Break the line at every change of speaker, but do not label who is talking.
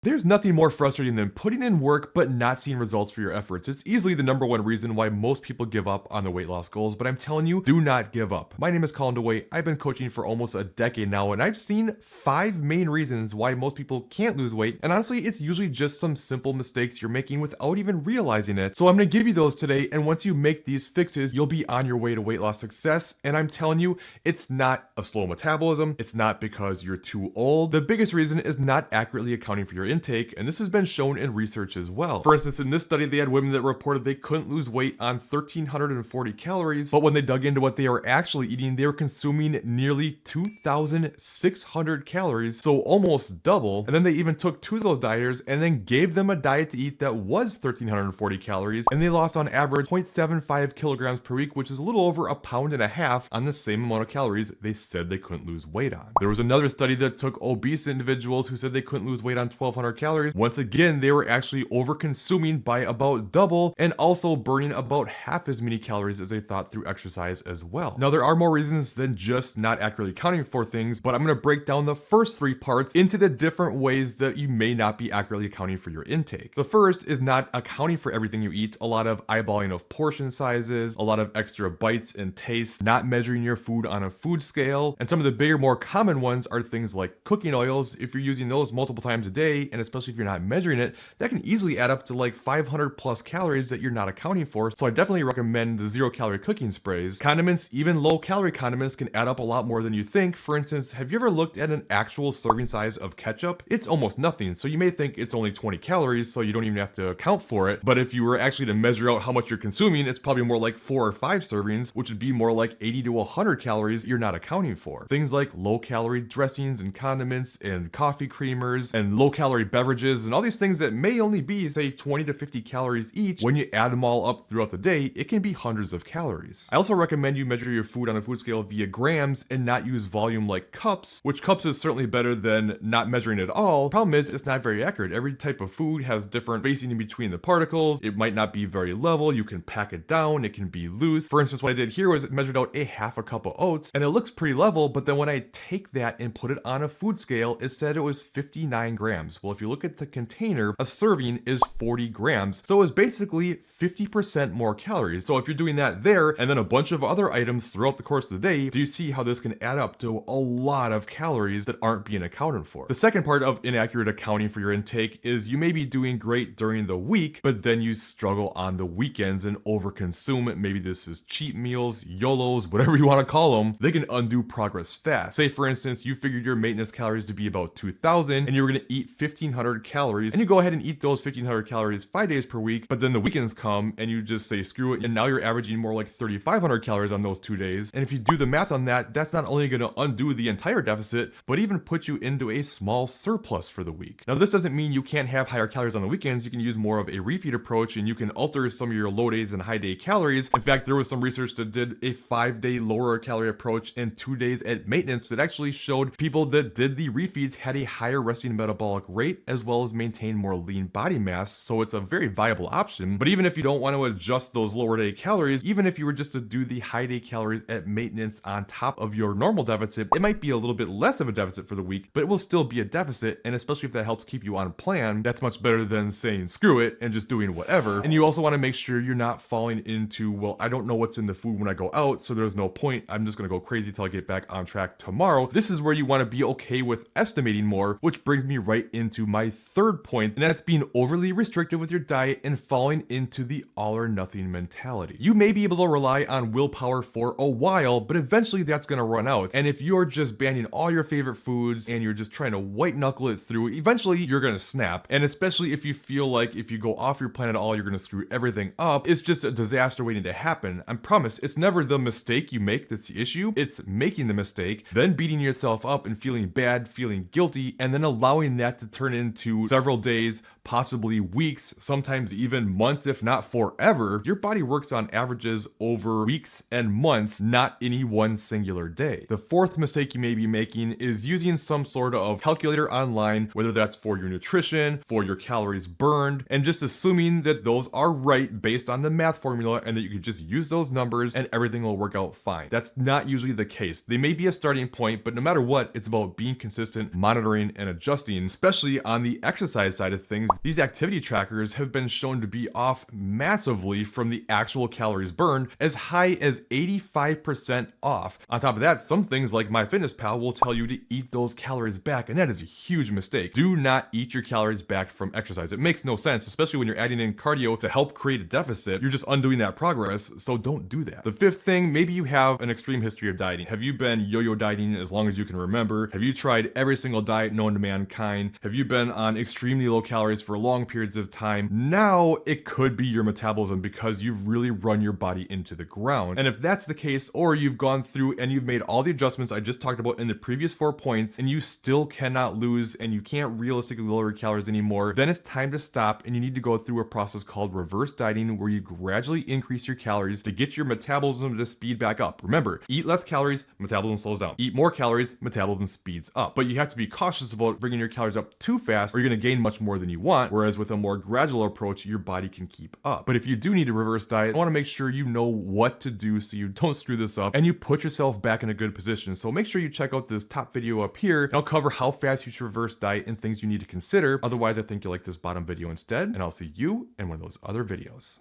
There's nothing more frustrating than putting in work but not seeing results for your efforts. It's easily the #1 reason why most people give up on their weight loss goals, but I'm telling you, do not give up. My name is Colin DeWaay. I've been coaching for almost a decade now, and I've seen 5 main reasons why most people can't lose weight, and honestly, it's usually just some simple mistakes you're making without even realizing it. So I'm gonna give you those today, and once you make these fixes, you'll be on your way to weight loss success, and I'm telling you, it's not a slow metabolism, it's not because you're too old. The biggest reason is not accurately accounting for your intake, and this has been shown in research as well. For instance, in this study, they had women that reported they couldn't lose weight on 1,340 calories, but when they dug into what they were actually eating, they were consuming nearly 2,600 calories, so almost double. And then they even took 2 of those dieters and then gave them a diet to eat that was 1,340 calories, and they lost on average 0.75 kilograms per week, which is a little over 1.5 pounds on the same amount of calories they said they couldn't lose weight on. There was another study that took obese individuals who said they couldn't lose weight on 1,200 calories. Once again, they were actually over consuming by about double and also burning about half as many calories as they thought through exercise as well. Now, there are more reasons than just not accurately accounting for things, but I'm going to break down the first 3 parts into the different ways that you may not be accurately accounting for your intake. The first is not accounting for everything you eat, a lot of eyeballing of portion sizes, a lot of extra bites and tastes, not measuring your food on a food scale, and some of the bigger, more common ones are things like cooking oils. If you're using those multiple times a day, and especially if you're not measuring it, that can easily add up to like 500 plus calories that you're not accounting for. So I definitely recommend the 0-calorie cooking sprays. Condiments, even low-calorie condiments, can add up a lot more than you think. For instance, have you ever looked at an actual serving size of ketchup? It's almost nothing. So you may think it's only 20 calories, so you don't even have to account for it. But if you were actually to measure out how much you're consuming, it's probably more like 4 or 5 servings, which would be more like 80 to 100 calories you're not accounting for. Things like low-calorie dressings and condiments and coffee creamers and low-calorie beverages and all these things that may only be, say, 20 to 50 calories each, when you add them all up throughout the day, it can be hundreds of calories. I also recommend you measure your food on a food scale via grams and not use volume like cups, which cups is certainly better than not measuring at all. Problem is, it's not very accurate. Every type of food has different spacing in between the particles. It might not be very level. You can pack it down. It can be loose. For instance, what I did here was it measured out a half a cup of oats, and it looks pretty level, but then when I take that and put it on a food scale, it said it was 59 grams. Well, if you look at the container, a serving is 40 grams. So it's basically 50% more calories. So if you're doing that there, and then a bunch of other items throughout the course of the day, do you see how this can add up to a lot of calories that aren't being accounted for? The second part of inaccurate accounting for your intake is you may be doing great during the week, but then you struggle on the weekends and overconsume. Maybe this is cheat meals, YOLOs, whatever you want to call them. They can undo progress fast. Say, for instance, you figured your maintenance calories to be about 2,000 and you were going to eat 1,500 calories, and you go ahead and eat those 1,500 calories 5 days per week, but then the weekends come and you just say screw it, and now you're averaging more like 3,500 calories on those 2 days. And if you do the math on that, that's not only going to undo the entire deficit, but even put you into a small surplus for the week. Now, this doesn't mean you can't have higher calories on the weekends. You can use more of a refeed approach, and you can alter some of your low days and high day calories. In fact, there was some research that did a 5-day lower calorie approach and 2 days at maintenance that actually showed people that did the refeeds had a higher resting metabolic rate as well as maintain more lean body mass. So it's a very viable option. But even if you don't want to adjust those lower day calories, even if you were just to do the high day calories at maintenance on top of your normal deficit, it might be a little bit less of a deficit for the week, but it will still be a deficit. And especially if that helps keep you on plan, that's much better than saying screw it and just doing whatever. And you also want to make sure you're not falling into, well, I don't know what's in the food when I go out, so there's no point. I'm just going to go crazy till I get back on track tomorrow. This is where you want to be okay with estimating more, which brings me right into my third point, and that's being overly restrictive with your diet and falling into the all or nothing mentality. You may be able to rely on willpower for a while, but eventually that's going to run out. And if you're just banning all your favorite foods and you're just trying to white knuckle it through, eventually you're going to snap. And especially if you feel like if you go off your plan at all, you're going to screw everything up, it's just a disaster waiting to happen. I promise it's never the mistake you make that's the issue. It's making the mistake, then beating yourself up and feeling bad, feeling guilty, and then allowing that to turn into several days, possibly weeks, sometimes even months, if not forever. Your body works on averages over weeks and months, not any one singular day. The fourth mistake you may be making is using some sort of calculator online, whether that's for your nutrition, for your calories burned, and just assuming that those are right based on the math formula and that you can just use those numbers and everything will work out fine. That's not usually the case. They may be a starting point, but no matter what, it's about being consistent, monitoring, and adjusting, especially especially on the exercise side of things, these activity trackers have been shown to be off massively from the actual calories burned, as high as 85% off. On top of that, some things like MyFitnessPal will tell you to eat those calories back, and that is a huge mistake. Do not eat your calories back from exercise. It makes no sense, especially when you're adding in cardio to help create a deficit. You're just undoing that progress, so don't do that. The fifth thing, maybe you have an extreme history of dieting. Have you been yo-yo dieting as long as you can remember? Have you tried every single diet known to mankind? Have you been on extremely low calories for long periods of time? Now it could be your metabolism because you've really run your body into the ground. And if that's the case, or you've gone through and you've made all the adjustments I just talked about in the previous 4 points and you still cannot lose and you can't realistically lower your calories anymore, then it's time to stop and you need to go through a process called reverse dieting, where you gradually increase your calories to get your metabolism to speed back up. Remember, eat less calories, metabolism slows down. Eat more calories, metabolism speeds up. But you have to be cautious about bringing your calories up too fast, or you're going to gain much more than you want, whereas with a more gradual approach, your body can keep up. But if you do need a reverse diet, I want to make sure you know what to do so you don't screw this up and you put yourself back in a good position. So make sure you check out this top video up here, and I'll cover how fast you should reverse diet and things you need to consider. Otherwise, I think you'll like this bottom video instead, and I'll see you in one of those other videos.